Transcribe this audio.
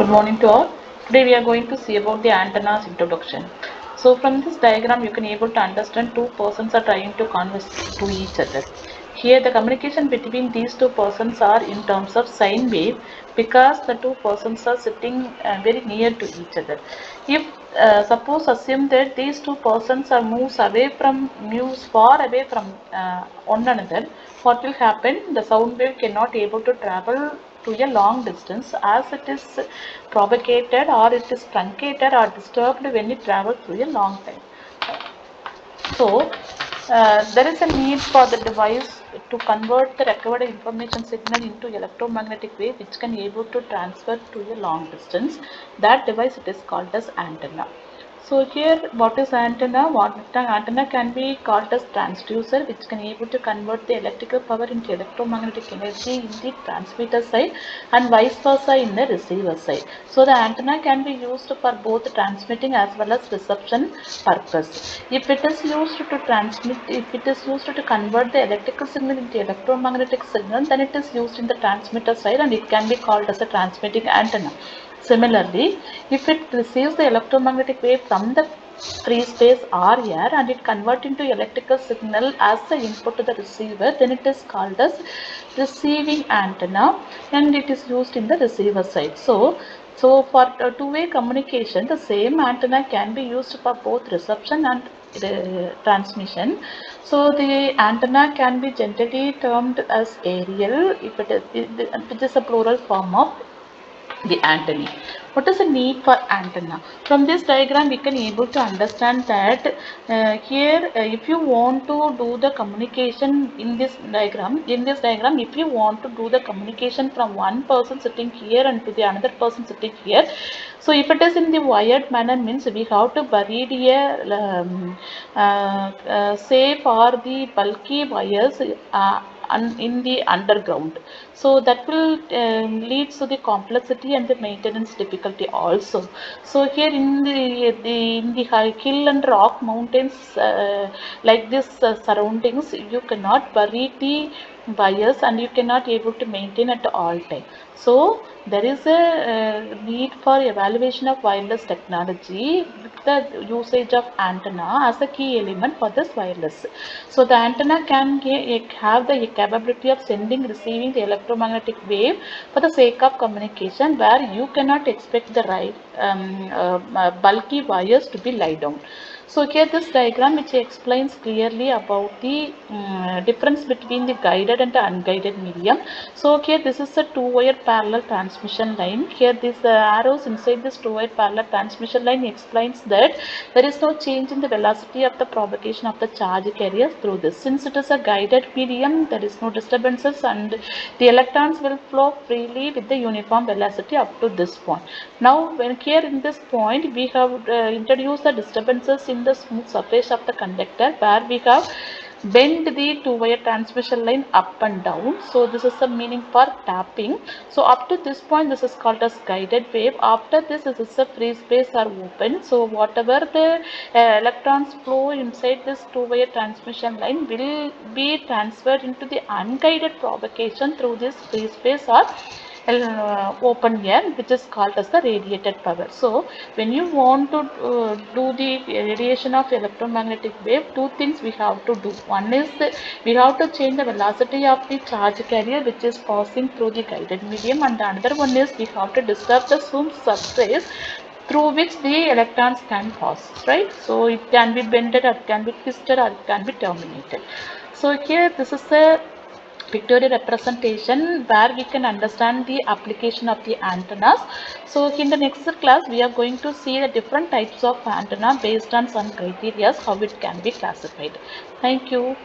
Good morning to all. Today we are going to see about the antennas introduction. So from this diagram you can able to understand two persons are trying to converse to each other. Here the communication between these two persons are in terms of sine wave because the two persons are sitting very near to each other. If suppose assume that these two persons are moves far away from one another, what will happen? The sound wave cannot able to travel to a long distance as it is propagated or it is truncated or disturbed when it travels through a long time. So there is a need for the device to convert the recovered information signal into electromagnetic wave which can able to transfer to a long distance. That device it is called as antenna. So here what is antenna? Antenna can be called as transducer which can able to convert the electrical power into electromagnetic energy in the transmitter side and vice versa in the receiver side. So the antenna can be used for both transmitting as well as reception purpose. If it is used to transmit, if it is used to convert the electrical signal into electromagnetic signal, then it is used in the transmitter side and it can be called as a transmitting antenna. Similarly, if it receives the electromagnetic wave from the free space or air and it converts into electrical signal as the input to the receiver, then it is called as receiving antenna and it is used in the receiver side. So for two-way communication, the same antenna can be used for both reception and transmission. So the antenna can be generally termed as aerial if it is a plural form of the antenna. What is the need for antenna? From this diagram we can able to understand that here if you want to do the communication in this diagram, if you want to do the communication from one person sitting here and to the another person sitting here, so if it is in the wired manner means we have to bury the safe or the bulky wires in the underground. So that will lead to the complexity and the maintenance difficulty also. So here in the hill and rock mountains like this surroundings, you cannot bury the wires and you cannot able to maintain at all time. So there is a need for evaluation of wireless technology with the usage of antenna as a key element for this wireless. So the antenna can have the capability of sending, receiving the electromagnetic wave for the sake of communication, where you cannot expect the bulky wires to be lie down. So here this diagram which explains clearly about the difference between the guided and the unguided medium. So here this is a two-wire parallel transmission line. Here these arrows inside this two-wire parallel transmission line explains that there is no change in the velocity of the propagation of the charge carriers through this. Since it is a guided medium, there is no disturbances and the electrons will flow freely with the uniform velocity up to this point. Now when here in this point we have introduced the disturbances in the smooth surface of the conductor, where we have bend the two-wire transmission line up and down. So this is the meaning for tapping. So up to this point this is called as guided wave. After this is a free space or open. So whatever the electrons flow inside this two-wire transmission line will be transferred into the unguided propagation through this free space or open air, which is called as the radiated power. So when you want to do the radiation of electromagnetic wave, two things we have to do. One is we have to change the velocity of the charge carrier which is passing through the guided medium, and the another one is we have to disturb the smooth surface through which the electrons can pass, right? So it can be bended, or it can be twisted, or it can be terminated. So here this is a pictorial representation where we can understand the application of the antennas. So in the next class we are going to see the different types of antenna based on some criteria how it can be classified. Thank you.